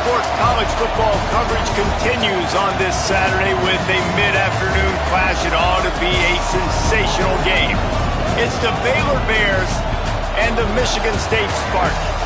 Sports college football coverage continues on this Saturday with a mid-afternoon clash. It ought to be a sensational game. It's the Baylor Bears and the Michigan State Spartans.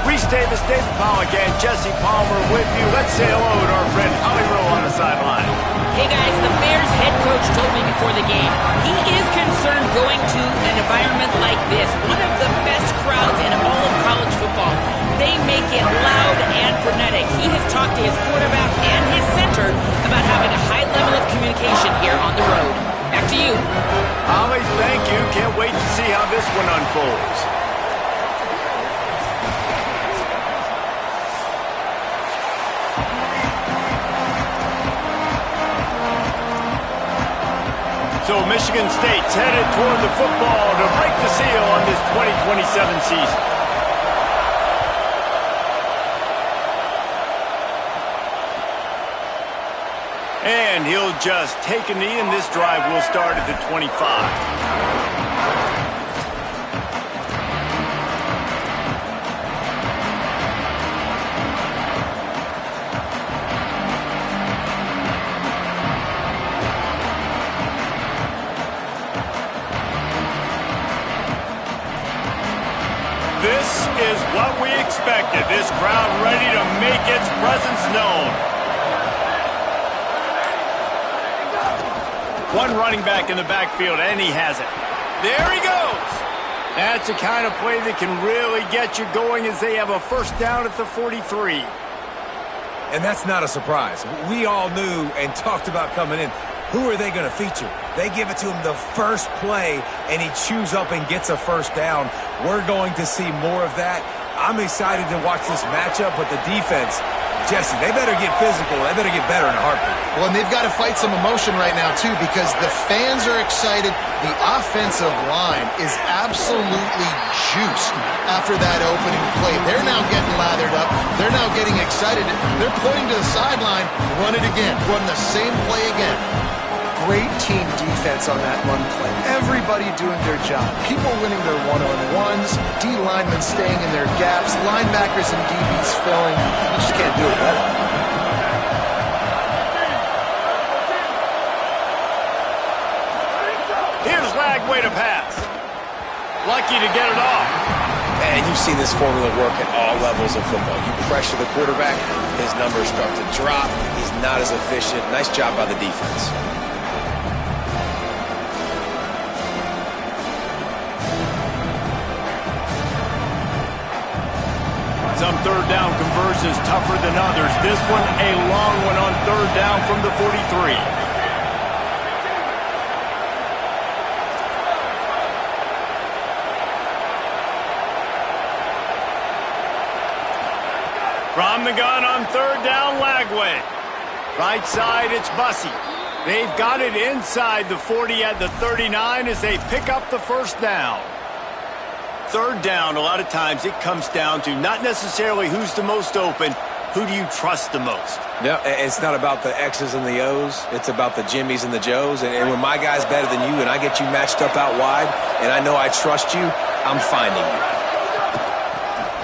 Reese Davis, David Pollack, and Jesse Palmer with you. Let's say hello to our friend Holly Rowe on the sideline. Hey guys, the Bears head coach told me before the game he is concerned going to an environment like this, one of the best crowds in all of college football. They make it loud and frenetic. He has talked to his quarterback and his center about having a high level of communication here on the road. Back to you. Holly, thank you. Can't wait to see how this one unfolds. So Michigan State's headed toward the football to break the seal on this 2027 season. And he'll just take a knee, and this drive will start at the 25. This is what we expected. This crowd ready to make its presence known. One running back in the backfield, and he has it. There he goes. That's the kind of play that can really get you going as they have a first down at the 43. And that's not a surprise. We all knew and talked about coming in. Who are they going to feature? They give it to him the first play, and he chews up and gets a first down. We're going to see more of that. I'm excited to watch this matchup, but the defense, Jesse, they better get physical. They better get better in a heartbeat. Well, and they've got to fight some emotion right now, too, because the fans are excited. The offensive line is absolutely juiced after that opening play. They're now getting lathered up. They're now getting excited. They're pointing to the sideline. Run it again. Run the same play again. Great team defense on that run play. Everybody doing their job. People winning their one-on-ones, D linemen staying in their gaps, linebackers and DBs filling. You just can't do it better. Here's Lagway to pass. Lucky to get it off. And you've seen this formula work at all levels of football. You pressure the quarterback, his numbers start to drop. He's not as efficient. Nice job by the defense. Some third down conversions tougher than others. This one a long one on third down from the 43. From the gun on third down, Lagway. Right side, it's Bussey. They've got it inside the 40 at the 39 as they pick up the first down. Third down, a lot of times it comes down to not necessarily who's the most open, who do you trust the most? Yeah, it's not about the X's and the O's. It's about the Jimmies and the Joes. And when my guy's better than you and I get you matched up out wide and I know I trust you, I'm finding you.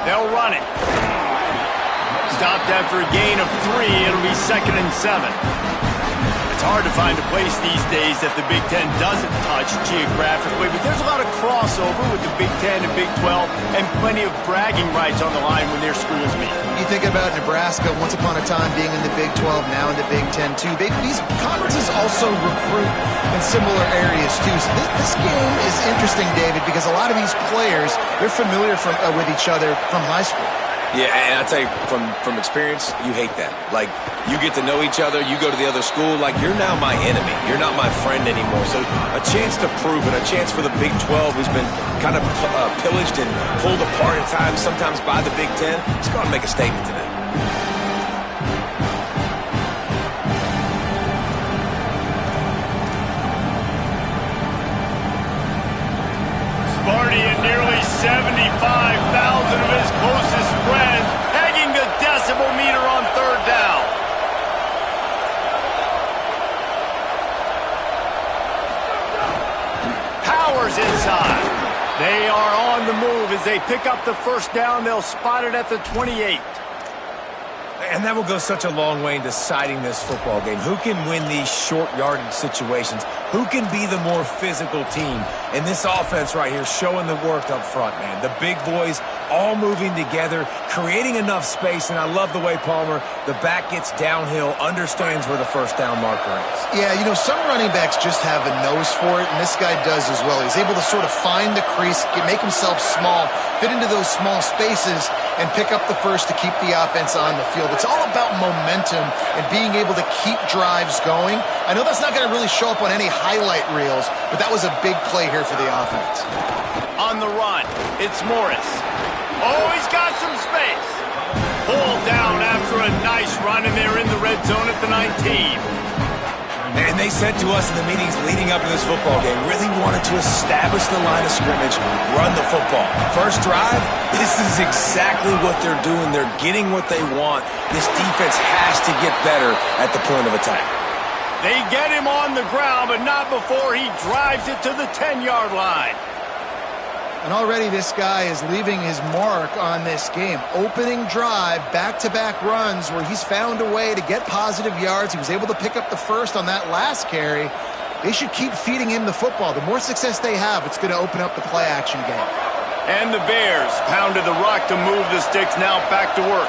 They'll run it. Stopped after a gain of 3. It'll be 2nd and 7. It's hard to find a place these days that the Big Ten doesn't touch geographically, but there's a lot of crossover with the Big Ten and Big 12 and plenty of bragging rights on the line when their schools meet. You think about Nebraska, once upon a time being in the Big 12, now in the Big 10 too. These conferences also recruit in similar areas too. So this game is interesting, David, because a lot of these players, they're familiar with each other from high school. Yeah, and I tell you, from experience, you hate that. Like, you get to know each other, you go to the other school, like, you're now my enemy. You're not my friend anymore. So a chance to prove it, a chance for the Big 12, who's been kind of pillaged and pulled apart at times, sometimes by the Big 10, it's going to make a statement today. Sparty and nearly 75,000 of his closest friends pegging the decibel meter on third down. Powers inside. They are on the move as they pick up the first down. They'll spot it at the 28. And that will go such a long way in deciding this football game. Who can win these short yardage situations? Who can be the more physical team? And this offense right here showing the work up front, man. The big boys all moving together, creating enough space. And I love the way Palmer, the back gets downhill, understands where the first down marker is. Yeah, you know, some running backs just have a nose for it, and this guy does as well. He's able to sort of find the crease, make himself small, fit into those small spaces, and pick up the first to keep the offense on the field. It's all about momentum and being able to keep drives going. I know that's not going to really show up on any highlight reels, but that was a big play here for the offense. On the run, it's Morris. Oh, he's got some space. Pulled down after a nice run, and they're in the red zone at the 19. And they said to us in the meetings leading up to this football game, really wanted to establish the line of scrimmage, run the football. First drive, this is exactly what they're doing. They're getting what they want. This defense has to get better at the point of attack. They get him on the ground, but not before he drives it to the 10-yard line. And already this guy is leaving his mark on this game. Opening drive, back-to-back runs where he's found a way to get positive yards. He was able to pick up the first on that last carry. They should keep feeding him the football. The more success they have, it's going to open up the play-action game. And the Bears pounded the rock to move the sticks, now back to work.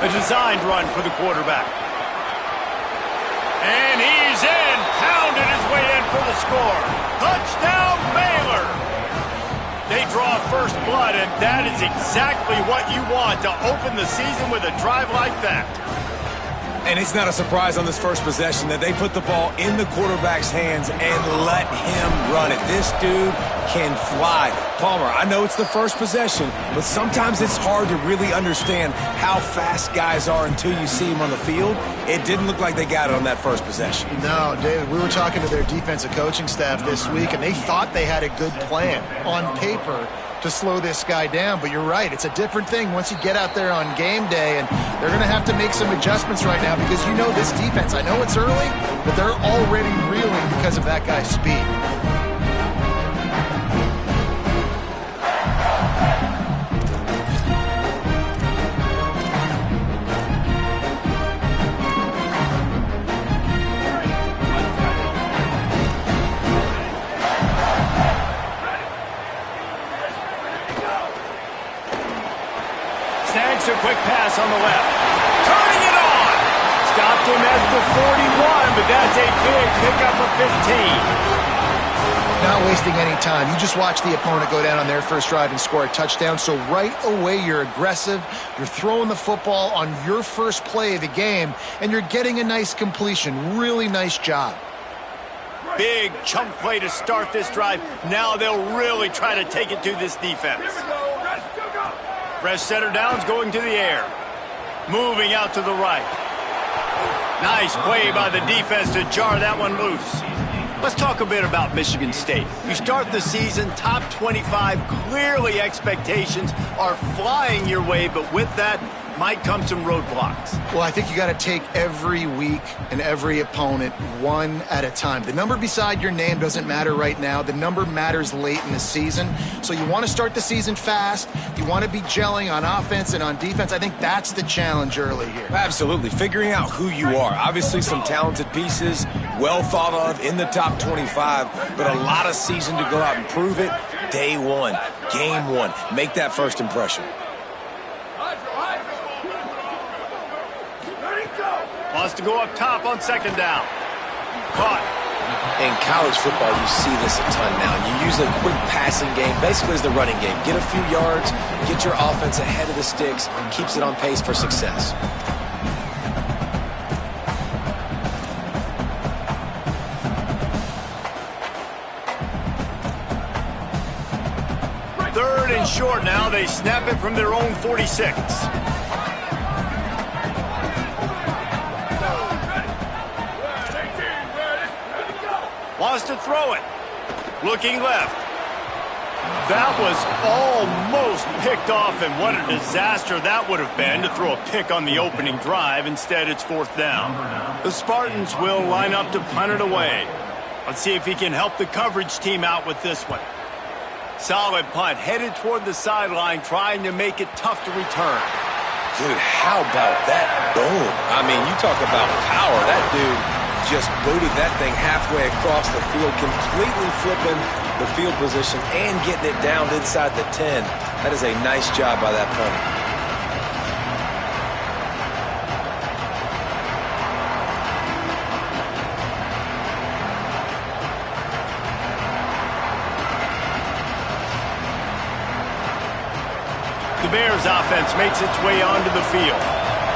A designed run for the quarterback. And he's in, pounded his way in for the score. Touchdown, Baylor! They draw first blood, and that is exactly what you want to open the season with a drive like that. And it's not a surprise on this first possession that they put the ball in the quarterback's hands and let him run it. This dude can fly. Palmer, I know it's the first possession, but sometimes it's hard to really understand how fast guys are until you see them on the field. It didn't look like they got it on that first possession. No, David, we were talking to their defensive coaching staff this week, and they thought they had a good plan on paper to slow this guy down, but you're right, it's a different thing once you get out there on game day, and they're going to have to make some adjustments right now because you know this defense, I know it's early, but they're already reeling because of that guy's speed. Snags a quick pass on the left. Turning it on. Stopped him at the 41, but that's a big pickup of 15. Not wasting any time. You just watch the opponent go down on their first drive and score a touchdown. So right away, you're aggressive. You're throwing the football on your first play of the game, and you're getting a nice completion. Really nice job. Big chunk play to start this drive. Now they'll really try to take it to this defense. Fresh center downs going to the air. Moving out to the right. Nice play by the defense to jar that one loose. Let's talk a bit about Michigan State. You start the season top 25. Clearly expectations are flying your way, but with that might come some roadblocks. Well, I think you got to take every week and every opponent one at a time. The number beside your name doesn't matter right now. The number matters late in the season. So you want to start the season fast. You want to be gelling on offense and on defense. I think that's the challenge early here. Absolutely. Figuring out who you are. Obviously some talented pieces, well thought of in the top 25, but a lot of season to go out and prove it. Day one, game one. Make that first impression. Wants to go up top on second down. Caught. In college football, you see this a ton now. You use a quick passing game, basically as the running game. Get a few yards, get your offense ahead of the sticks, keeps it on pace for success. Third and short now. They snap it from their own 46. Wants to throw it. Looking left. That was almost picked off, and what a disaster that would have been to throw a pick on the opening drive. Instead, it's fourth down. The Spartans will line up to punt it away. Let's see if he can help the coverage team out with this one. Solid punt, headed toward the sideline, trying to make it tough to return. Dude, how about that boom? I mean, you talk about power. That dude just booted that thing halfway across the field, completely flipping the field position and getting it down inside the 10. That is a nice job by that punter. The Bears offense makes its way onto the field.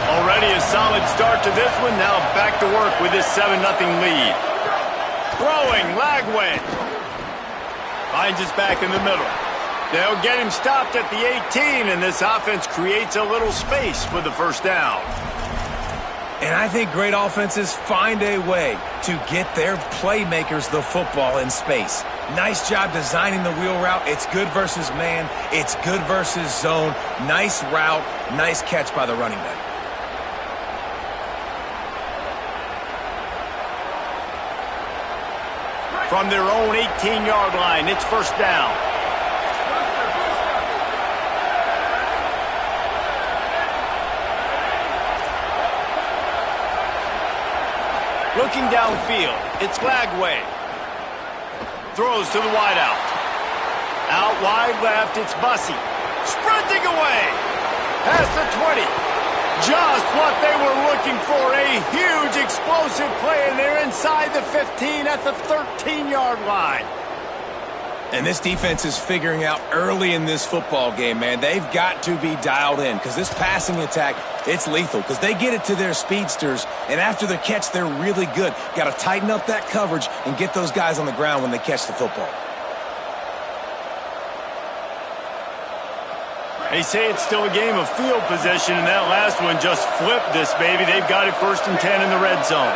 Already a solid start to this one. Now back to work with this 7-0 lead. Throwing, Lagway. Finds his back in the middle. They'll get him stopped at the 18, and this offense creates a little space for the first down. And I think great offenses find a way to get their playmakers the football in space. Nice job designing the wheel route. It's good versus man. It's good versus zone. Nice route. Nice catch by the running back. From their own 18-yard line, it's first down. Looking downfield, it's Lagway. Throws to the wideout. Out wide left, it's Bussey. Sprinting away. Past the 20. Just what they were looking for. A huge explosive play, and they're inside the 15 at the 13-yard line. And this defense is figuring out early in this football game, man. They've got to be dialed in because this passing attack, it's lethal because they get it to their speedsters, and after the catch, they're really good. Got to tighten up that coverage and get those guys on the ground when they catch the football. They say it's still a game of field possession, and that last one just flipped this baby. They've got it 1st and 10 in the red zone.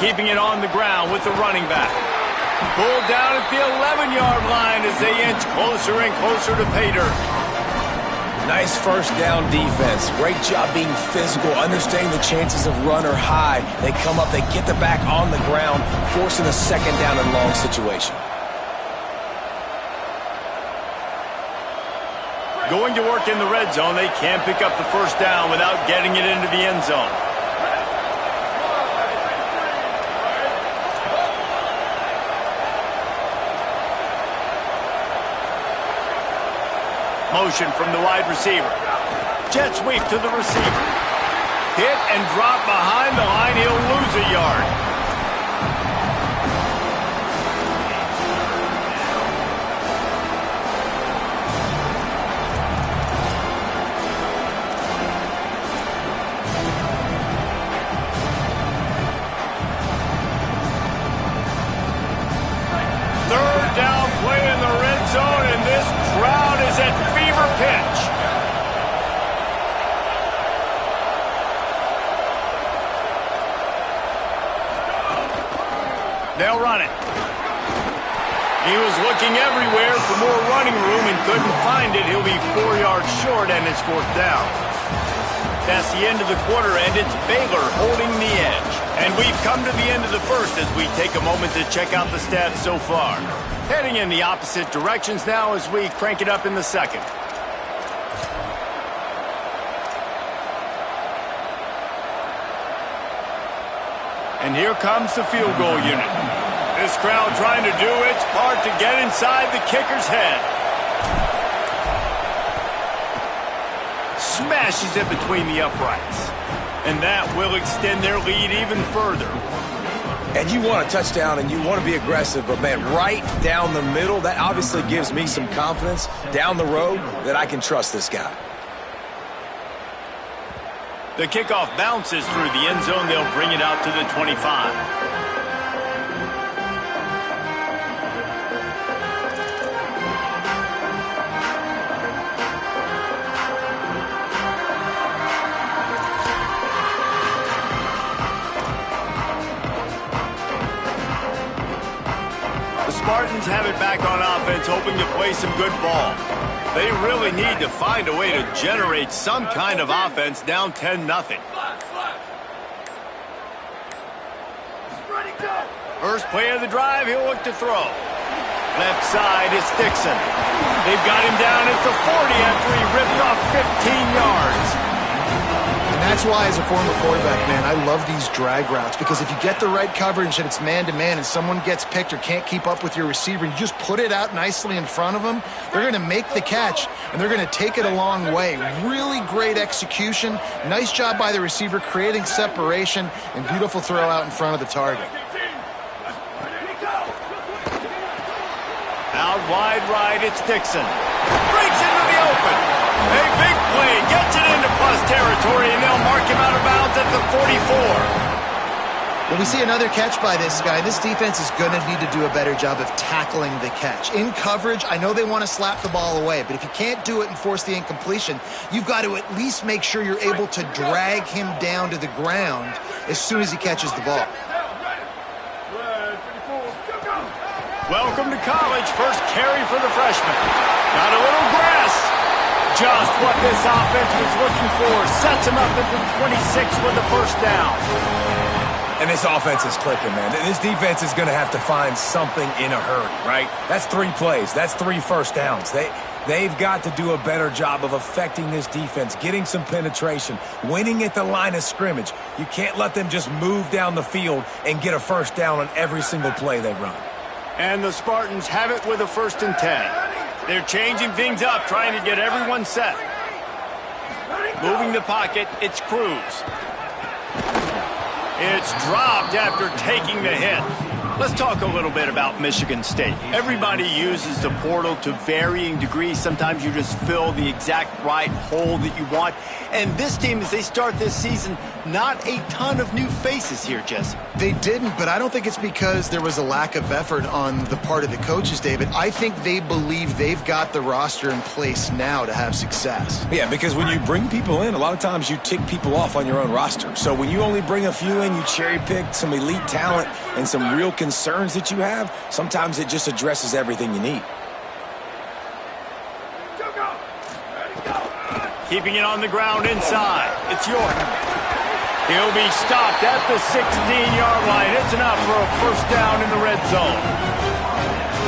Keeping it on the ground with the running back. Pulled down at the 11-yard line as they inch closer and closer to pay dirt. Nice first down defense. Great job being physical, understanding the chances of run or high. They come up, they get the back on the ground, forcing a second down and long situation. Going to work in the red zone, they can't pick up the first down without getting it into the end zone. Motion from the wide receiver. Jet sweep to the receiver. Hit and drop behind the line. He'll lose a yard. Third down play in the red zone, and this crowd is at fever pitch. They'll run it. He was looking everywhere for more running room and couldn't find it. He'll be 4 yards short, and it's 4th down. That's the end of the quarter, and it's Baylor holding the edge. And we've come to the end of the first as we take a moment to check out the stats so far. Heading in the opposite directions now as we crank it up in the second. And here comes the field goal unit. This crowd trying to do its part to get inside the kicker's head. Smashes it between the uprights. And that will extend their lead even further. And you want a touchdown and you want to be aggressive, but man, right down the middle, that obviously gives me some confidence down the road that I can trust this guy. The kickoff bounces through the end zone. They'll bring it out to the 25. Spartans have it back on offense, hoping to play some good ball. They really need to find a way to generate some kind of offense down 10-0. First play of the drive, he'll look to throw. Left side is Dixon. They've got him down at the 40 after he ripped off 15 yards. And that's why, as a former quarterback, man, I love these drag routes, because if you get the right coverage and it's man-to-man and someone gets picked or can't keep up with your receiver, you just put it out nicely in front of them, they're going to make the catch, and they're going to take it a long way. Really great execution. Nice job by the receiver creating separation, and beautiful throw out in front of the target. Out wide right, it's Dixon. Breaks into the open. A big play, gets it into plus territory, and they'll mark him out of bounds at the 44. Well, we see another catch by this guy. This defense is going to need to do a better job of tackling the catch. In coverage, I know they want to slap the ball away, but if you can't do it and force the incompletion, you've got to at least make sure you're able to drag him down to the ground as soon as he catches the ball. Welcome to college. First carry for the freshman. Got a little grass. Just what this offense was looking for. Sets him up at the 26 with the first down. And this offense is clicking, man. This defense is going to have to find something in a hurry, right? That's 3 plays. That's 3 first downs. They've got to do a better job of affecting this defense, getting some penetration, winning at the line of scrimmage. You can't let them just move down the field and get a first down on every single play they run. And the Spartans have it with a 1st and 10. They're changing things up, trying to get everyone set. Moving the pocket, it's Cruz. It's dropped after taking the hit. Let's talk a little bit about Michigan State. Everybody uses the portal to varying degrees. Sometimes you just fill the exact right hole that you want. And this team, as they start this season, not a ton of new faces here, Jesse. They didn't, but I don't think it's because there was a lack of effort on the part of the coaches, David. I think they believe they've got the roster in place now to have success. Yeah, because when you bring people in, a lot of times you tick people off on your own roster. So when you only bring a few in, you cherry-pick some elite talent and some real concerns that you have, sometimes it just addresses everything you need. Keeping it on the ground inside. It's York. He'll be stopped at the 16-yard line. It's enough for a first down in the red zone.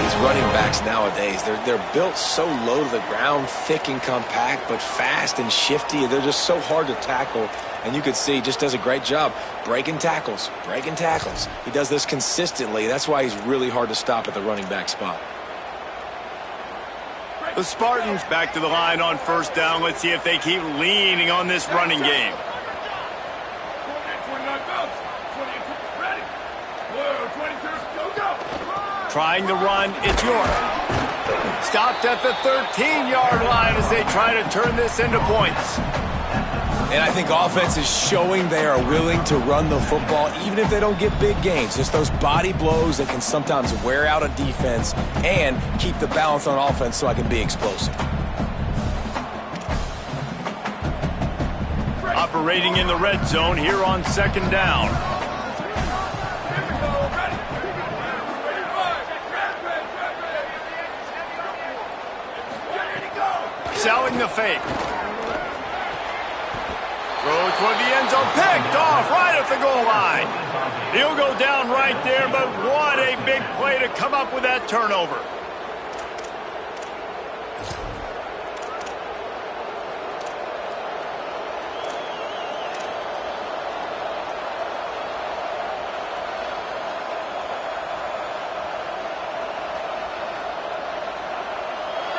These running backs nowadays, they're built so low to the ground, thick and compact, but fast and shifty. They're just so hard to tackle. And you could see he just does a great job breaking tackles, breaking tackles. He does this consistently. That's why he's really hard to stop at the running back spot. The Spartans back to the line on first down. Let's see if they keep leaning on this running game. Trying to run, it's York. Stopped at the 13-yard line as they try to turn this into points. And I think offense is showing they are willing to run the football, even if they don't get big gains. Just those body blows that can sometimes wear out a defense and keep the balance on offense so I can be explosive. Operating in the red zone here on second down. Selling the fake. Throw toward the end zone, picked off right at the goal line. He'll go down right there, but what a big play to come up with that turnover.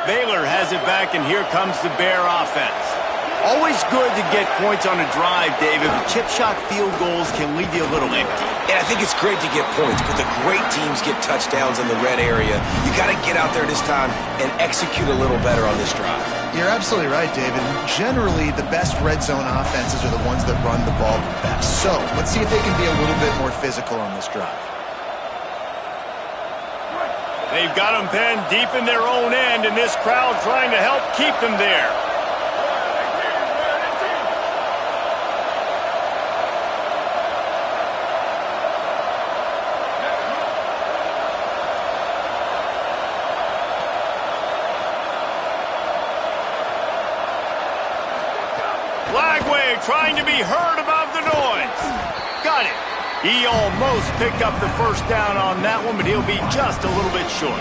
Baylor has it back, and here comes the Bear offense. Always good to get points on a drive, David, but chip shot field goals can leave you a little empty. And I think it's great to get points, but the great teams get touchdowns in the red area. You got to get out there this time and execute a little better on this drive. You're absolutely right, David. Generally, the best red zone offenses are the ones that run the ball the best. So let's see if they can be a little bit more physical on this drive. They've got them penned deep in their own end, and this crowd trying to help keep them there. Flagway trying to be heard above the noise. Got it. He almost picked up the first down on that one, but he'll be just a little bit short.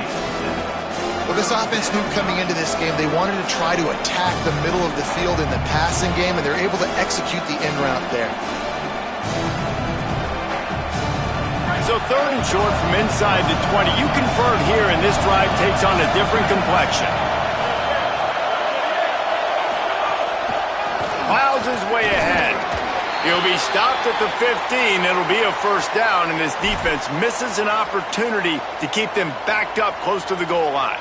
Well, this offense knew coming into this game they wanted to try to attack the middle of the field in the passing game, and they're able to execute the in route there. So 3rd and short from inside the 20. You convert here, and this drive takes on a different complexion. Plows his way ahead. He'll be stopped at the 15. It'll be a first down, and this defense misses an opportunity to keep them backed up close to the goal line.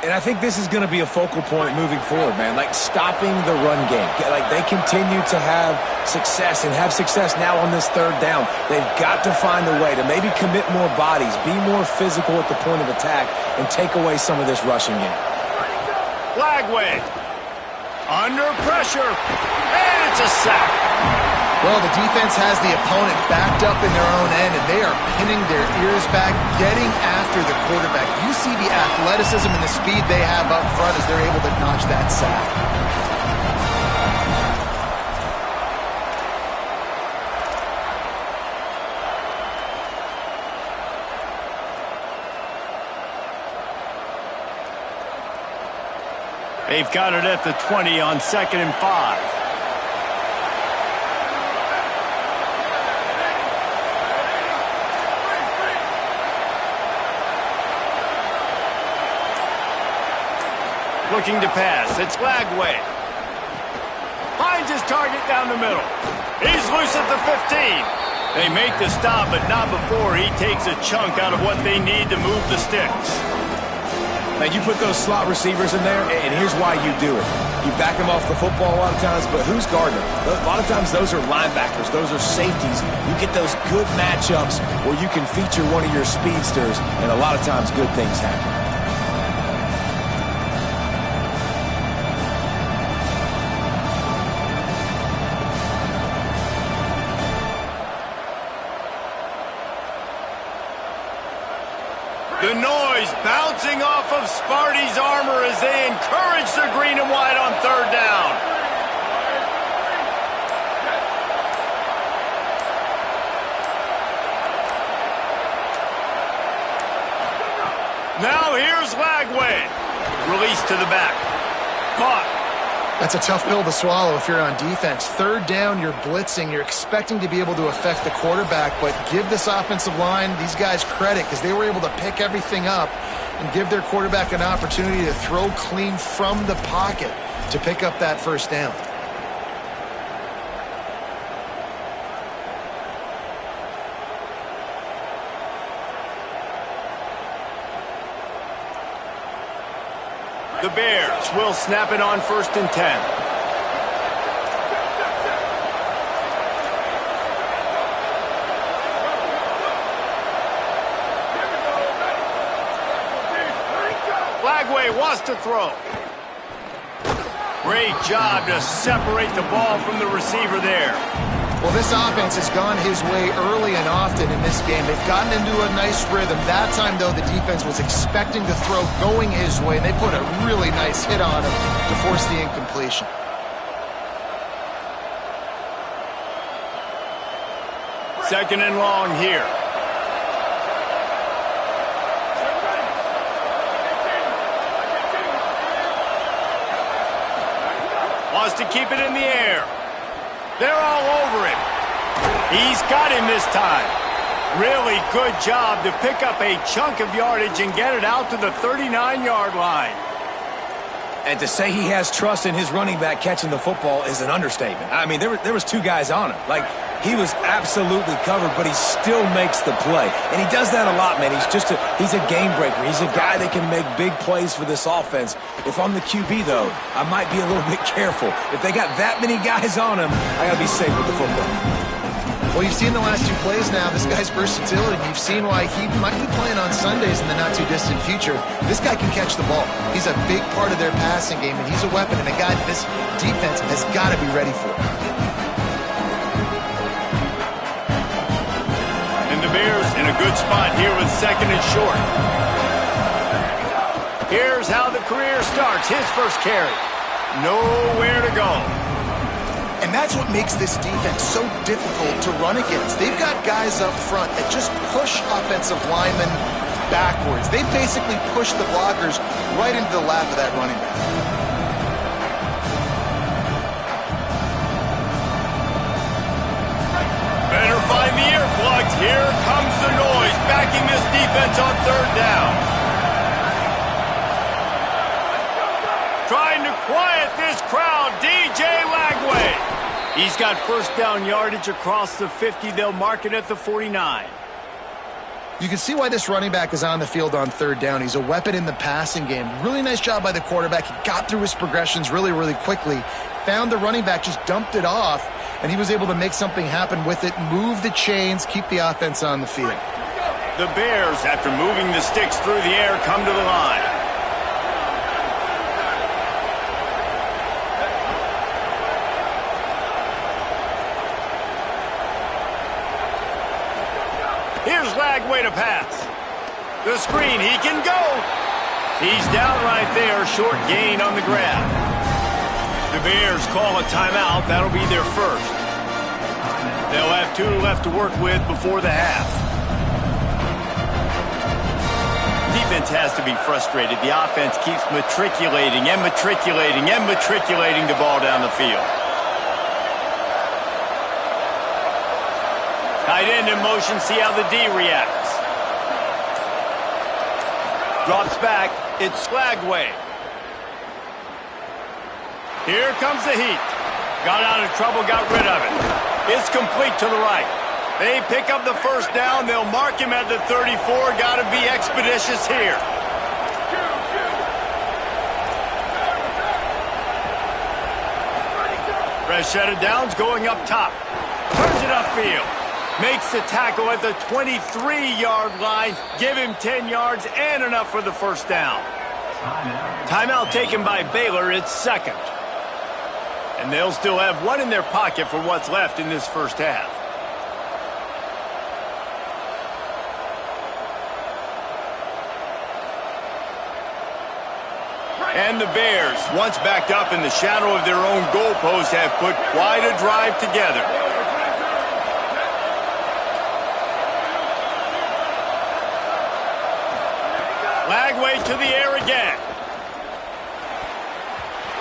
And I think this is going to be a focal point moving forward, man. Like, stopping the run game. Like, they continue to have success and have success now on this 3rd down. They've got to find a way to maybe commit more bodies, be more physical at the point of attack, and take away some of this rushing game. Lagway. Under pressure. And it's a sack. Well, the defense has the opponent backed up in their own end, and they are pinning their ears back, getting after the quarterback. You see the athleticism and the speed they have up front as they're able to notch that sack. They've got it at the 20 on 2nd and 5. Looking to pass. It's Lagway. Finds his target down the middle. He's loose at the 15. They make the stop, but not before he takes a chunk out of what they need to move the sticks. Now, you put those slot receivers in there, and here's why you do it. You back them off the football a lot of times, but who's guarding them? A lot of times those are linebackers. Those are safeties. You get those good matchups where you can feature one of your speedsters, and a lot of times good things happen. The noise bouncing off of Sparty's armor as they encourage the green and white on 3rd down. Now here's Lagway. Release to the back. Caught. That's a tough pill to swallow if you're on defense. 3rd down, you're blitzing. You're expecting to be able to affect the quarterback, but give this offensive line, these guys, credit because they were able to pick everything up and give their quarterback an opportunity to throw clean from the pocket to pick up that first down. The Bears will snap it on 1st and 10. Lagway wants to throw. Great job to separate the ball from the receiver there. Well, this offense has gone his way early and often in this game. They've gotten into a nice rhythm. That time, though, the defense was expecting to throw going his way, and they put a really nice hit on him to force the incompletion. Second and long here. Wants to keep it in the air. They're all over him. He's got him this time. Really good job to pick up a chunk of yardage and get it out to the 39-yard line. And to say he has trust in his running back catching the football is an understatement. I mean, there was 2 guys on him. Like, he was absolutely covered, but he still makes the play. And he does that a lot, man. He's a game breaker. He's a guy that can make big plays for this offense. If I'm the QB, though, I might be a little bit careful. If they got that many guys on him, I got to be safe with the football. Well, you've seen the last 2 plays now, this guy's versatility. You've seen why he might be playing on Sundays in the not-too-distant future. This guy can catch the ball. He's a big part of their passing game, and he's a weapon, and a guy that this defense has got to be ready for. And the Bears in a good spot here with 2nd and short. Here's how the career starts. His first carry. Nowhere to go. And that's what makes this defense so difficult to run against. They've got guys up front that just push offensive linemen backwards. They basically push the blockers right into the lap of that running back. Better find the earplugs. Here comes the noise, backing this defense on third down. Trying to quiet this crowd, DJ Lagway. He's got first down yardage across the 50. They'll mark it at the 49. You can see why this running back is on the field on third down. He's a weapon in the passing game. Really nice job by the quarterback. He got through his progressions really, really quickly. Found the running back, just dumped it off, and he was able to make something happen with it, move the chains, keep the offense on the field. The Bears, after moving the sticks through the air, come to the line. Here's Lagway to pass. The screen, he can go. He's down right there, short gain on the grab. The Bears call a timeout. That'll be their first. They'll have 2 left to work with before the half. Defense has to be frustrated. The offense keeps matriculating and matriculating and matriculating the ball down the field. Tight end in motion, see how the D reacts. Drops back, it's Lagway. Here comes the heat. Got out of trouble, got rid of it. It's complete to the right. They pick up the first down, they'll mark him at the 34. Gotta be expeditious here. Fresh set of downs going up top. Turns it upfield. Makes the tackle at the 23-yard line. Give him 10 yards and enough for the first down. Timeout taken by Baylor. It's second. And they'll still have 1 in their pocket for what's left in this first half. And the Bears, once backed up in the shadow of their own goalpost, have put quite a drive together. Lagway to the air again.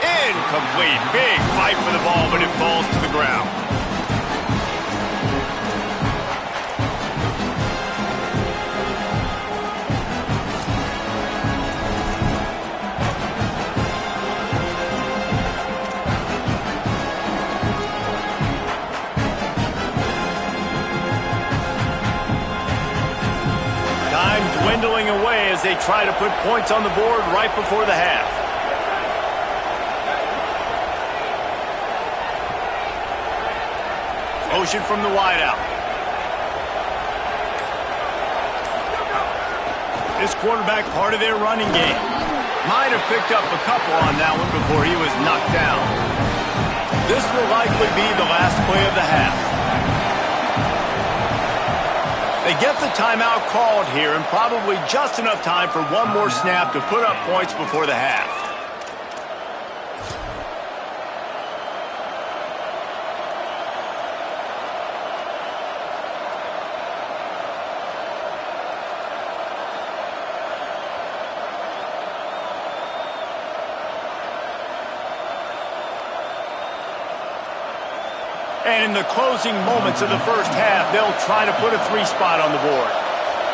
Incomplete. Big fight for the ball, but it falls to the ground. Dwindling away as they try to put points on the board right before the half. Motion from the wideout. This quarterback part of their running game. Might have picked up a couple on that one before he was knocked down. This will likely be the last play of the half. They get the timeout called here, and probably just enough time for one more snap to put up points before the half. And in the closing moments of the first half, they'll try to put a 3-spot on the board.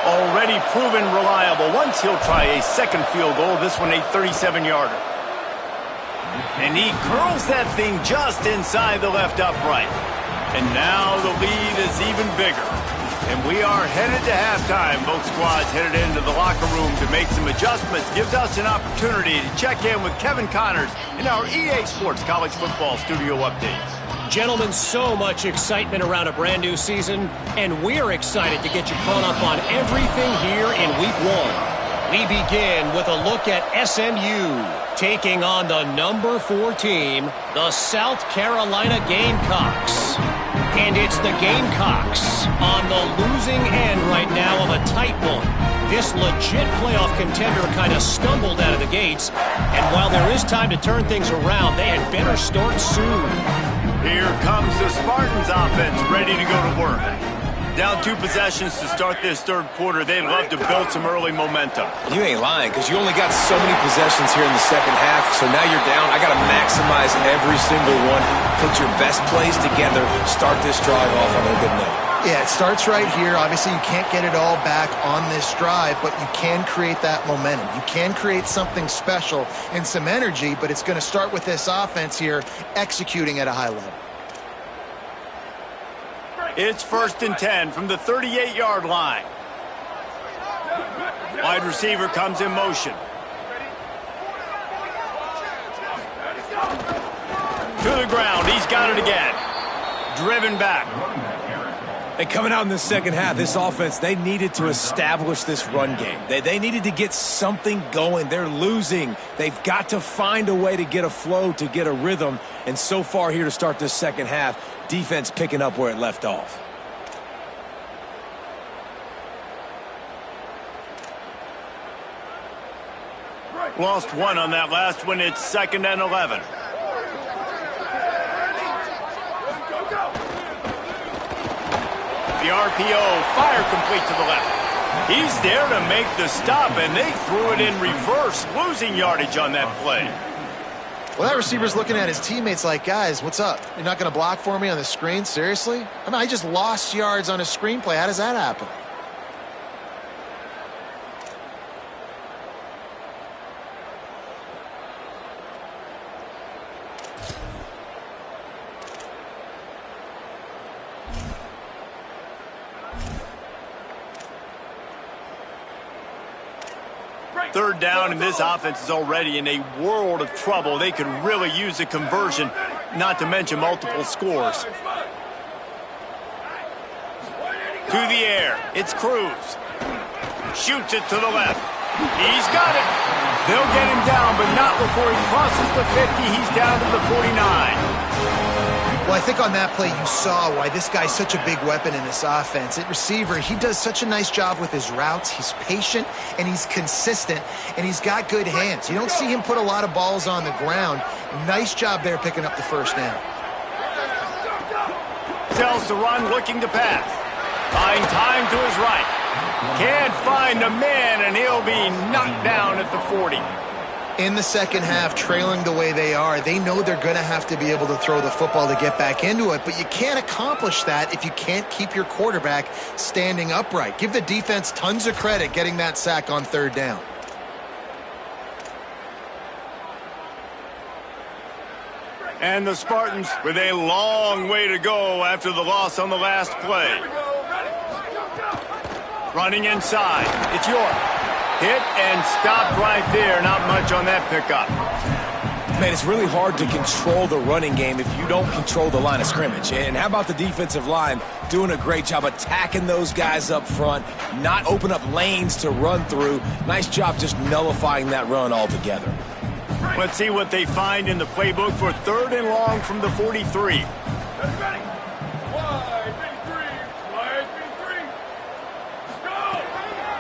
Already proven reliable. Once he'll try a second field goal, this one a 37-yarder. And he curls that thing just inside the left upright. And now the lead is even bigger. And we are headed to halftime. Both squads headed into the locker room to make some adjustments. Gives us an opportunity to check in with Kevin Connors in our EA Sports College Football Studio Updates. Gentlemen, so much excitement around a brand new season, and we're excited to get you caught up on everything here in Week 1. We begin with a look at SMU, taking on the number 4 team, the South Carolina Gamecocks. And it's the Gamecocks on the losing end right now of a tight one. This legit playoff contender kind of stumbled out of the gates, and while there is time to turn things around, they had better start soon. Here comes the Spartans offense, ready to go to work. Down 2 possessions to start this third quarter. They'd love to build some early momentum. You ain't lying, because you only got so many possessions here in the second half, so now you're down. I got to maximize every single one. Put your best plays together. Start this drive off on a good note. Yeah, it starts right here. Obviously, you can't get it all back on this drive, but you can create that momentum. You can create something special and some energy, but it's going to start with this offense here executing at a high level. It's 1st and 10 from the 38-yard line. Wide receiver comes in motion. To the ground. He's got it again. Driven back. And coming out in the second half, this offense, they needed to establish this run game. They needed to get something going. They're losing. They've got to find a way to get a flow, to get a rhythm. And so far here to start this second half, defense picking up where it left off. Lost 1 on that last one. It's 2nd and 11. The RPO, fire complete to the left. He's there to make the stop, and they threw it in reverse, losing yardage on that play. Well, that receiver's looking at his teammates like, guys, what's up? You're not going to block for me on the screen? Seriously? I mean, I just lost yards on a screenplay. How does that happen? Third down, and this offense is already in a world of trouble. They could really use a conversion, not to mention multiple scores. To the air. It's Cruz. Shoots it to the left. He's got it. They'll get him down, but not before he crosses the 50. He's down to the 49. Well, I think on that play you saw why this guy's such a big weapon in this offense. At receiver, he does such a nice job with his routes. He's patient, and he's consistent, and he's got good hands. You don't see him put a lot of balls on the ground. Nice job there picking up the first down. Tells to run, looking to pass. Buying time to his right. Can't find a man, and he'll be knocked down at the 40. In the second half, trailing the way they are, they know they're going to have to be able to throw the football to get back into it, but you can't accomplish that if you can't keep your quarterback standing upright. Give the defense tons of credit getting that sack on 3rd down. And the Spartans with a long way to go after the loss on the last play. Running inside. It's York. Hit and stopped right there. Not much on that pickup. Man, it's really hard to control the running game if you don't control the line of scrimmage. And how about the defensive line doing a great job attacking those guys up front, not open up lanes to run through. Nice job just nullifying that run altogether. Let's see what they find in the playbook for 3rd and long from the 43.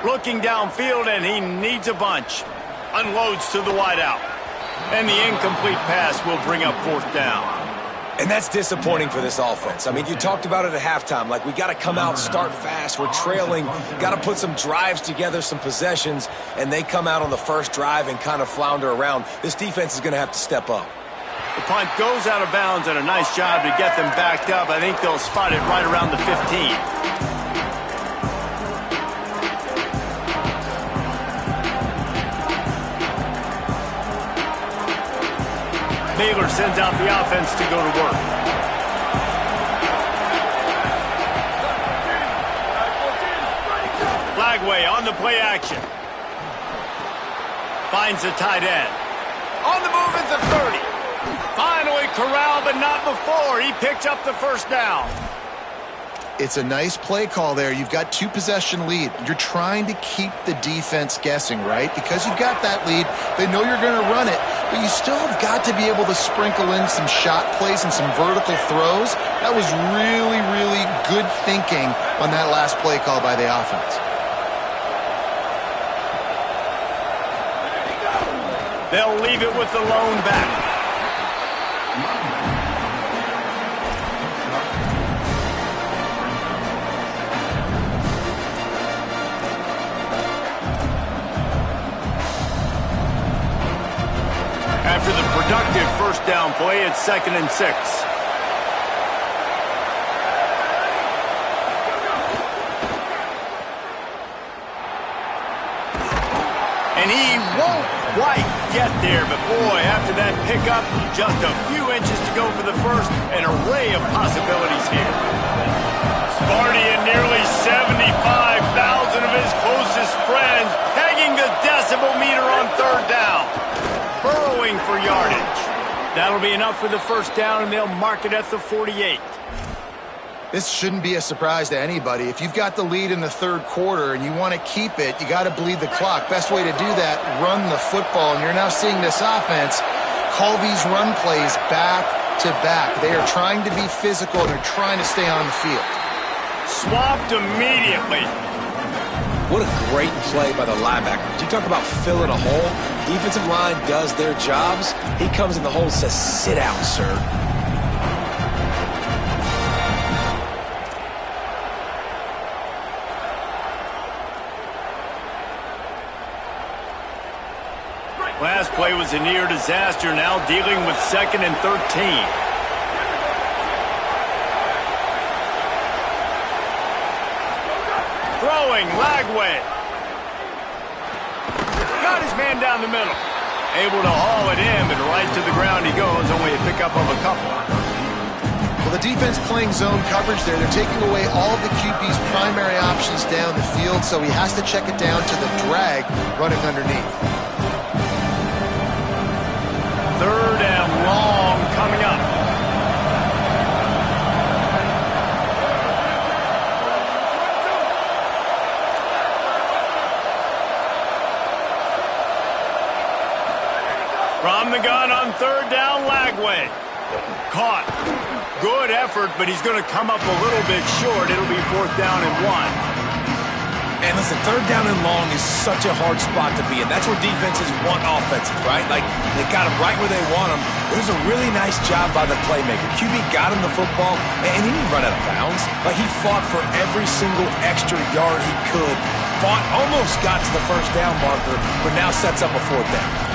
Looking downfield, and he needs a bunch. Unloads to the wideout. And the incomplete pass will bring up 4th down. And that's disappointing for this offense. I mean, you talked about it at halftime. Like, we got to come out, start fast. We're trailing. Got to put some drives together, some possessions. And they come out on the first drive and kind of flounder around. This defense is going to have to step up. The punt goes out of bounds, and a nice job to get them backed up. I think they'll spot it right around the 15. Baylor sends out the offense to go to work. Flagway on the play action. Finds the tight end. On the move at the 30. Finally corralled, but not before. He picked up the first down. It's a nice play call there. You've got 2-possession lead. You're trying to keep the defense guessing, right? Because you've got that lead, they know you're going to run it, but you still have got to be able to sprinkle in some shot plays and some vertical throws. That was really, really good thinking on that last play call by the offense. They'll leave it with the lone back. down play. It's 2nd and 6. And he won't quite get there, but boy, after that pickup, just a few inches to go for the first. An array of possibilities here. Sparty and nearly 75,000 of his closest friends pegging the decibel meter on 3rd down. Burrowing for yardage. That'll be enough for the first down, and they'll mark it at the 48. This shouldn't be a surprise to anybody. If you've got the lead in the 3rd quarter and you want to keep it, you got to bleed the clock. Best way to do that, run the football. And you're now seeing this offense call these run plays back to back. They are trying to be physical, and they're trying to stay on the field. Swapped immediately. What a great play by the linebacker. You talk about filling a hole. Defensive line does their jobs. He comes in the hole and says, sit down, sir. Last play was a near disaster, now dealing with 2nd and 13. Throwing, Lagway. Got his man down the middle. Able to haul it in, but right to the ground he goes, only a pickup of a couple. Well, the defense playing zone coverage there. They're taking away all of the QB's primary options down the field, so he has to check it down to the drag running underneath. 3rd and long coming up. From the gun on 3rd down, Lagway. Caught. Good effort, but he's going to come up a little bit short. It'll be 4th down and 1. And listen, 3rd down and long is such a hard spot to be in. That's where defenses want offenses, right? Like, they got them right where they want them. It was a really nice job by the playmaker. QB got him the football, and he didn't run out of bounds. Like, he fought for every single extra yard he could. Fought, almost got to the 1st down marker, but now sets up a 4th down.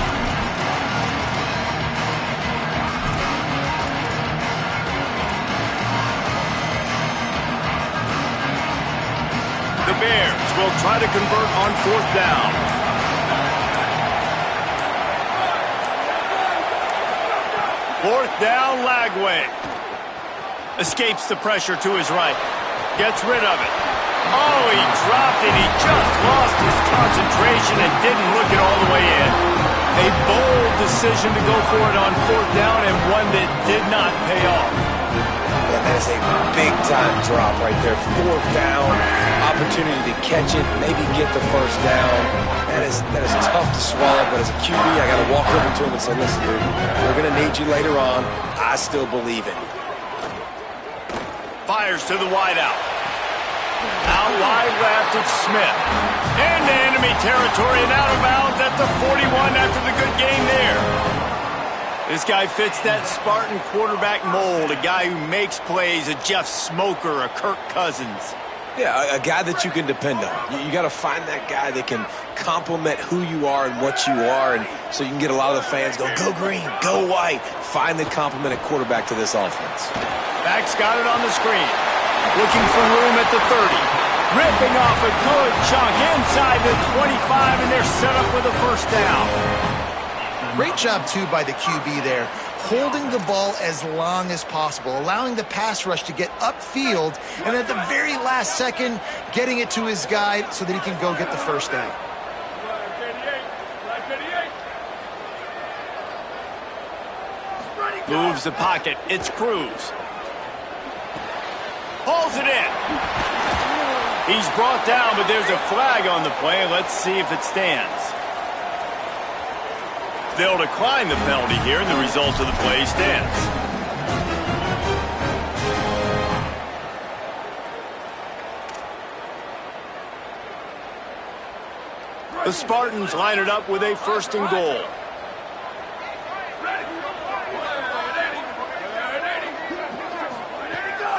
The Bears will try to convert on 4th down. Fourth down, Lagway. Escapes the pressure to his right. Gets rid of it. Oh, he dropped it. He just lost his concentration and didn't look it all the way in. A bold decision to go for it on 4th down, and one that did not pay off. Yeah, that is a big-time drop right there. 4th down, opportunity to catch it, maybe get the 1st down. That is tough to swallow, but as a QB, I got to walk over to him and say, listen, dude, we're going to need you later on. I still believe in you. Fires to the wideout. Out wide left, it's Smith. Into enemy territory and out of bounds at the 41 after the good gain there. This guy fits that Spartan quarterback mold, a guy who makes plays, a Jeff Smoker, a Kirk Cousins. Yeah, a guy that you can depend on. You got to find that guy that can complement who you are and what you are, and so you can get a lot of the fans go green, go white. Find the complement at quarterback to this offense. Back's got it on the screen. Looking for room at the 30. Ripping off a good chunk inside the 25, and they're set up with a 1st down. Great job, too, by the QB there. Holding the ball as long as possible, allowing the pass rush to get upfield, and at the very last second, getting it to his guy so that he can go get the 1st down. Moves the pocket. It's Cruz. Pulls it in. He's brought down, but there's a flag on the play. Let's see if it stands. They'll decline the penalty here, and the result of the play stands. The Spartans line it up with a 1st and goal.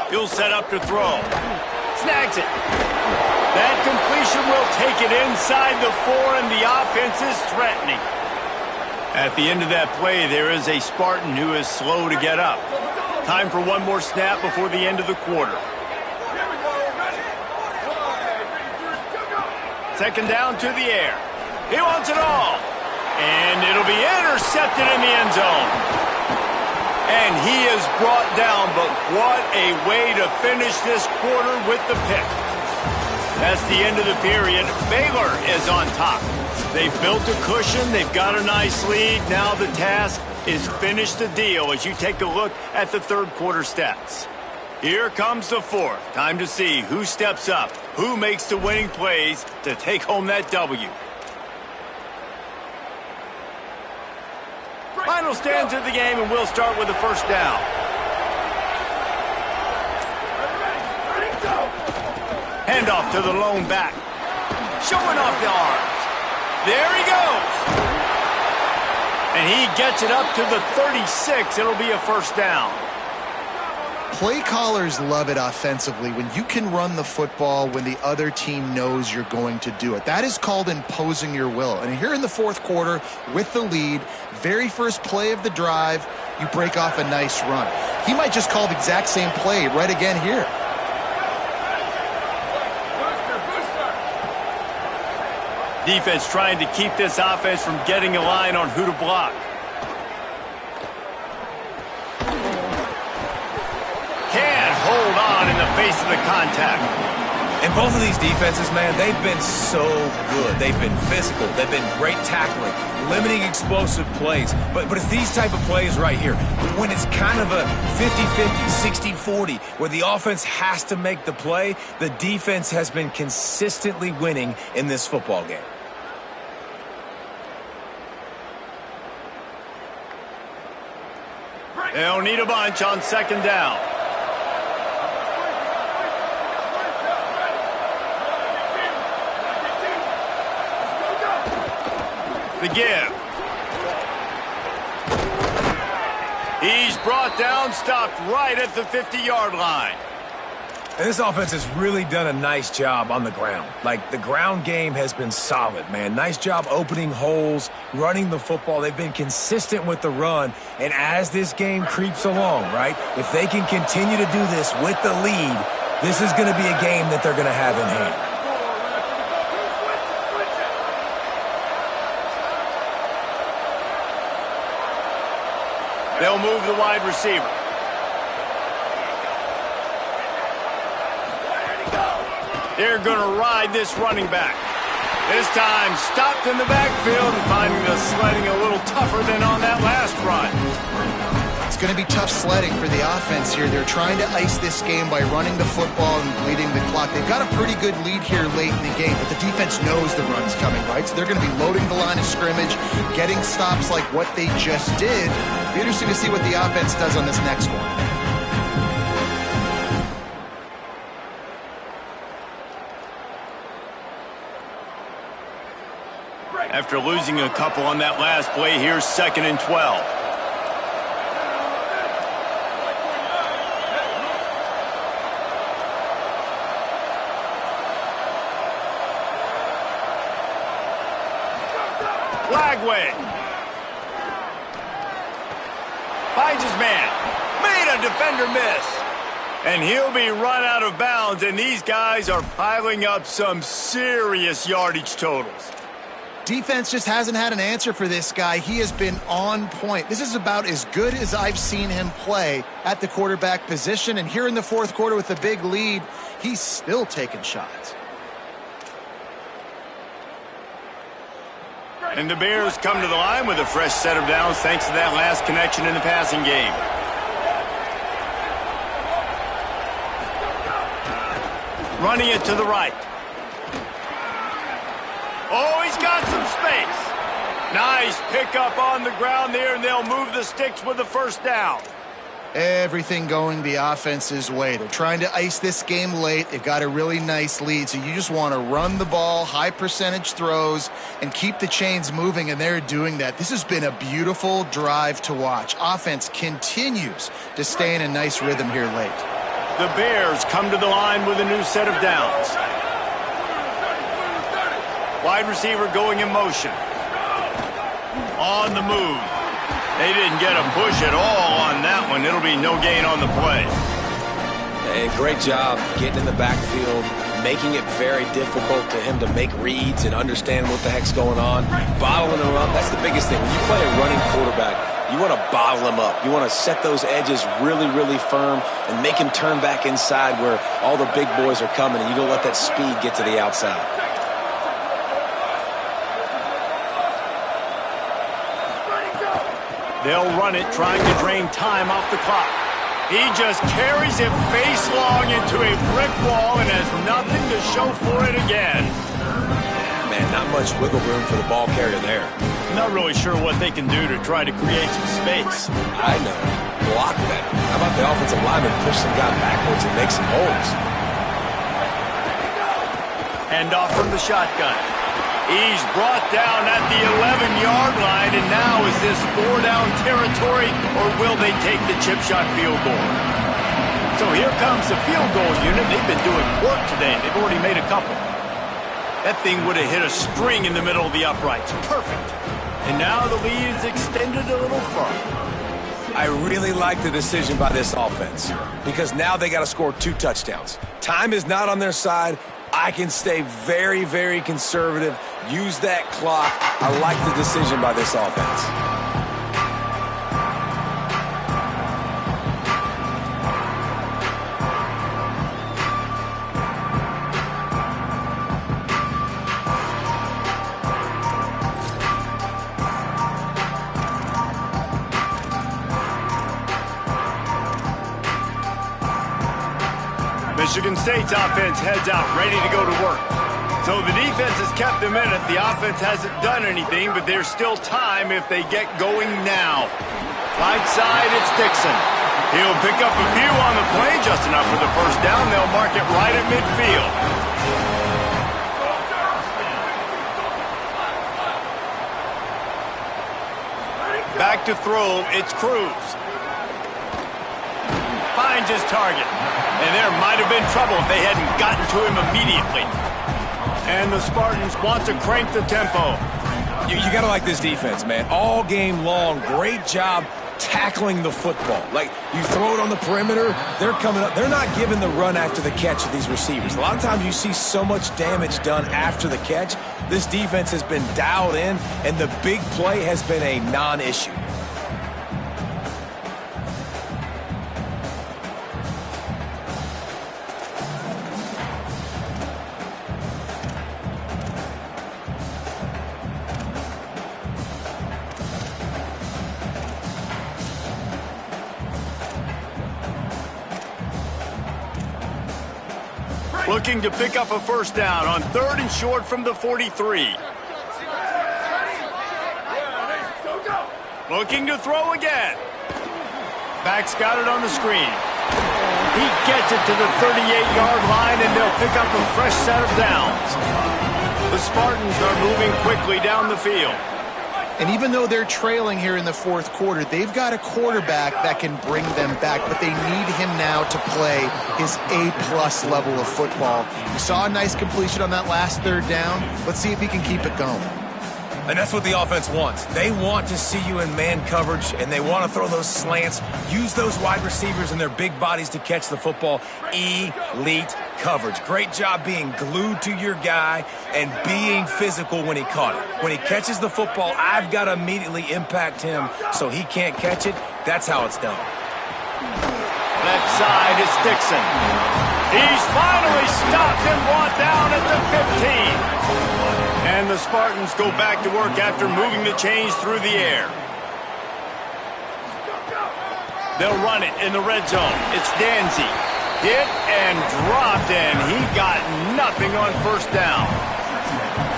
He'll set up to throw. Snags it. That completion will take it inside the 4, and the offense is threatening. At the end of that play, there is a Spartan who is slow to get up. Time for one more snap before the end of the quarter. Second down to the air. He wants it all. And it'll be intercepted in the end zone. And he is brought down, but what a way to finish this quarter with the pick. That's the end of the period. Baylor is on top. They've built a cushion. They've got a nice lead. Now the task is finish the deal as you take a look at the third quarter stats. Here comes the fourth. Time to see who steps up, who makes the winning plays to take home that W. Final stands of the game, and we'll start with the first down. Handoff to the lone back. Showing off the arms. There he goes. And he gets it up to the 36. It'll be a first down. Play callers love it offensively when you can run the football when the other team knows you're going to do it. That is called imposing your will. And here in the fourth quarter with the lead, very first play of the drive, you break off a nice run. He might just call the exact same play right again here. Defense trying to keep this offense from getting a line on who to block. Can't hold on in the face of the contact. And both of these defenses, man, they've been so good. They've been physical. They've been great tackling, limiting explosive plays. But it's these type of plays right here, when it's kind of a 50-50, 60-40, where the offense has to make the play, the defense has been consistently winning in this football game. They'll need a bunch on second down. The give. He's brought down, stopped right at the 50-yard line. And this offense has really done a nice job on the ground. Like, the ground game has been solid, man. Nice job opening holes, running the football. They've been consistent with the run. And as this game creeps along, right, if they can continue to do this with the lead, this is going to be a game that they're going to have in hand. They'll move the wide receiver. They're going to ride this running back. This time stopped in the backfield and finding the sledding a little tougher than on that last run. It's going to be tough sledding for the offense here. They're trying to ice this game by running the football and bleeding the clock. They've got a pretty good lead here late in the game, but the defense knows the run's coming, right? So they're going to be loading the line of scrimmage, getting stops like what they just did. It'll be interesting to see what the offense does on this next one. After losing a couple on that last play, here's 2nd and 12. Flagway. Finds his man. Made a defender miss. And he'll be run out of bounds, and these guys are piling up some serious yardage totals. Defense just hasn't had an answer for this guy. He has been on point. This is about as good as I've seen him play at the quarterback position. And here in the fourth quarter with a big lead, he's still taking shots. And the Bears come to the line with a fresh set of downs thanks to that last connection in the passing game. Running it to the right. Oh, he's got some space. Nice pickup on the ground there, and they'll move the sticks with the first down. Everything going the offense's way. They're trying to ice this game late. They've got a really nice lead, so you just want to run the ball, high percentage throws, and keep the chains moving, and they're doing that. This has been a beautiful drive to watch. Offense continues to stay in a nice rhythm here late. The Bears come to the line with a new set of downs. Wide receiver going in motion. on the move. They didn't get a push at all on that one. It'll be no gain on the play. And great job getting in the backfield, making it very difficult to him to make reads and understand what the heck's going on. Bottling him up, that's the biggest thing. When you play a running quarterback, you want to bottle him up. You want to set those edges really, really firm and make him turn back inside where all the big boys are coming, and you don't let that speed get to the outside. They'll run it, trying to drain time off the clock. He just carries it face long into a brick wall and has nothing to show for it again. Man, not much wiggle room for the ball carrier there. Not really sure what they can do to try to create some space. I know. Block better. How about the offensive lineman push some guy backwards and make some holes? Hand off from the shotgun. He's brought down at the 11-yard line, and now is this 4-down territory, or will they take the chip shot field goal? So here comes the field goal unit. They've been doing work today. They've already made a couple. That thing would have hit a string in the middle of the uprights. Perfect. And now the lead is extended a little further. I really like the decision by this offense because now they got to score 2 touchdowns. Time is not on their side. I can stay very, very conservative, use that clock. I like the decision by this offense. Michigan State's offense heads out, ready to go to work. So the defense has kept them in it. The offense hasn't done anything, but there's still time if they get going now. Right side, it's Dixon. He'll pick up a few on the play, just enough for the first down. They'll mark it right at midfield. Back to throw, it's Cruz. Finds his target. And there might have been trouble if they hadn't gotten to him immediately. And the Spartans want to crank the tempo. You got to like this defense, man. All game long, great job tackling the football. Like, you throw it on the perimeter, they're coming up. They're not giving the run after the catch of these receivers. A lot of times you see so much damage done after the catch. This defense has been dialed in, and the big play has been a non-issue. Looking to pick up a first down on 3rd and short from the 43. Looking to throw again. Back's got it on the screen. He gets it to the 38-yard line, and they'll pick up a fresh set of downs. The Spartans are moving quickly down the field. And even though they're trailing here in the 4th quarter, they've got a quarterback that can bring them back, but they need him now to play his A-plus level of football. We saw a nice completion on that last 3rd down. Let's see if he can keep it going. And that's what the offense wants. They want to see you in man coverage, and they want to throw those slants, use those wide receivers and their big bodies to catch the football. Elite coverage. Great job being glued to your guy and being physical when he caught it. When he catches the football, I've got to immediately impact him so he can't catch it. That's how it's done. Left side is Dixon. He's finally stopped and brought down at the 15. And the Spartans go back to work after moving the chains through the air. They'll run it in the red zone. It's Danzy. Hit and dropped, and he got nothing on first down.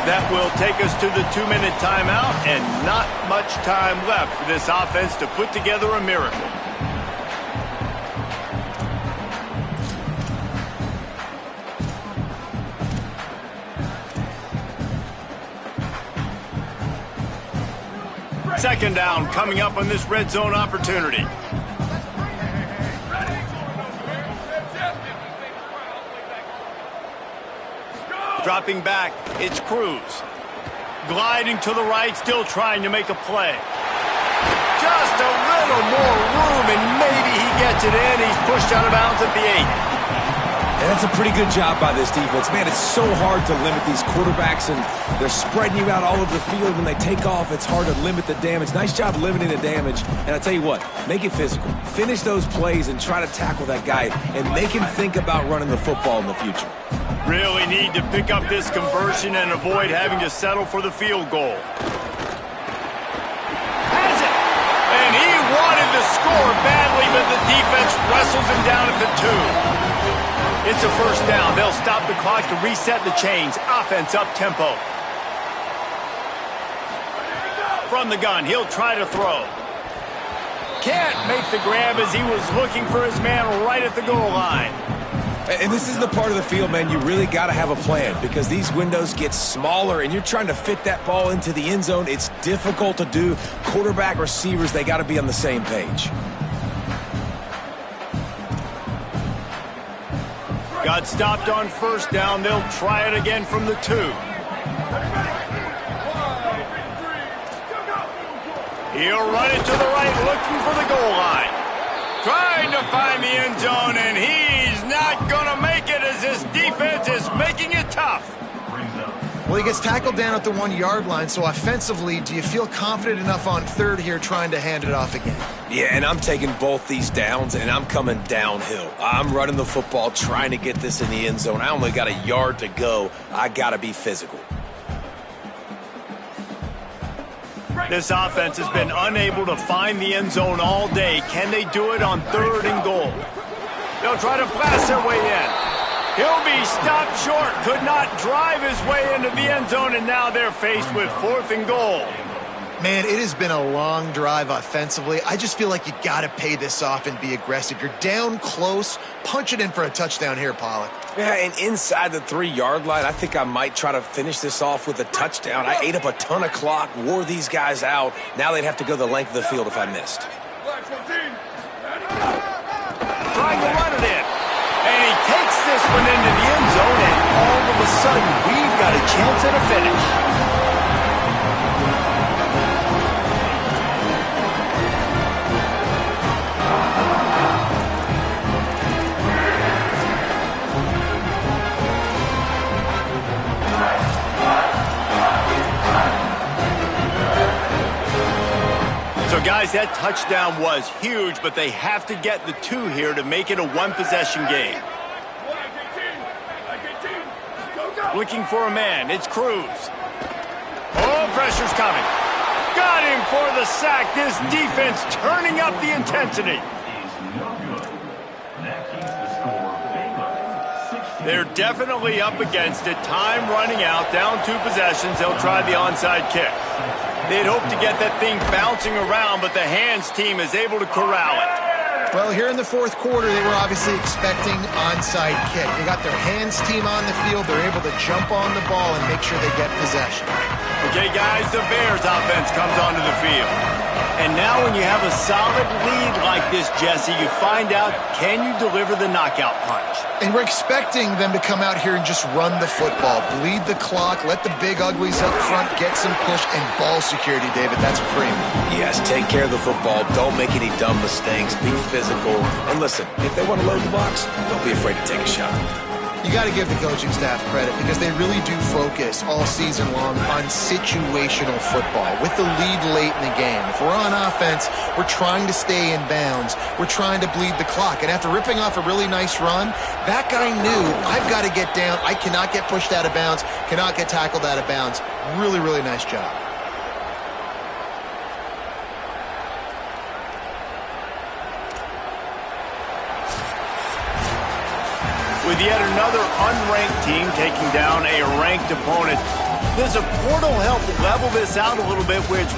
That will take us to the 2-minute timeout, and not much time left for this offense to put together a miracle. Second down coming up on this red zone opportunity. Dropping back, it's Cruz. Gliding to the right, still trying to make a play. Just a little more room, and maybe he gets it in. He's pushed out of bounds at the 8. And that's a pretty good job by this defense. Man, it's so hard to limit these quarterbacks, and they're spreading you out all over the field. When they take off, it's hard to limit the damage. Nice job limiting the damage. And I tell you what, make it physical. Finish those plays and try to tackle that guy and make him think about running the football in the future. Really need to pick up this conversion and avoid having to settle for the field goal. Has it! And he wanted to score badly, but the defense wrestles him down at the 2. It's a first down. They'll stop the clock to reset the chains. Offense up-tempo. From the gun, he'll try to throw. Can't make the grab as he was looking for his man right at the goal line. And this is the part of the field, man, you really got to have a plan because these windows get smaller and you're trying to fit that ball into the end zone. It's difficult to do. Quarterback, receivers, they got to be on the same page. Got stopped on first down. They'll try it again from the 2. He'll run it to the right, looking for the goal line. Trying to find the end zone, and he's not going to make it as his defense is making it tough. Well, he gets tackled down at the 1-yard line, so offensively, do you feel confident enough on third here trying to hand it off again? Yeah, and I'm taking both these downs, and I'm coming downhill. I'm running the football, trying to get this in the end zone. I only got a yard to go. I got to be physical. This offense has been unable to find the end zone all day. Can they do it on 3rd and goal? They'll try to blast their way in. He'll be stopped short. Could not drive his way into the end zone, and now they're faced with 4th and goal. Man, it has been a long drive offensively. I just feel like you got to pay this off and be aggressive. You're down close. Punch it in for a touchdown here, Pollack. Yeah, and inside the 3-yard line, I think I might try to finish this off with a touchdown. I ate up a ton of clock, wore these guys out. Now they'd have to go the length of the field if I missed. Trying to run it in. And he takes this one into the end zone, and all of a sudden, we've got a chance at a finish. So, guys, that touchdown was huge, but they have to get the 2 here to make it a 1-possession game. Looking for a man. It's Cruz. Oh, pressure's coming. Got him for the sack. This defense turning up the intensity. They're definitely up against it. Time running out. Down 2 possessions. They'll try the onside kick. They'd hope to get that thing bouncing around, but the hands team is able to corral it. Well, here in the 4th quarter, they were obviously expecting onside kick. They got their hands team on the field. They're able to jump on the ball and make sure they get possession. Okay, guys, the Bears offense comes onto the field. And now when you have a solid lead like this, Jesse, you find out, can you deliver the knockout punch? And we're expecting them to come out here and just run the football, bleed the clock, let the big uglies up front get some push and ball security, David. That's premium. Yes, take care of the football. Don't make any dumb mistakes. Be physical. And listen, if they want to load the box, don't be afraid to take a shot. You got to give the coaching staff credit because they really do focus all season long on situational football with the lead late in the game. If we're on offense, we're trying to stay in bounds. We're trying to bleed the clock. And after ripping off a really nice run, that guy knew, I've got to get down. I cannot get pushed out of bounds, cannot get tackled out of bounds. Really, really nice job. With yet another unranked team taking down a ranked opponent, does a portal help level this out a little bit where it's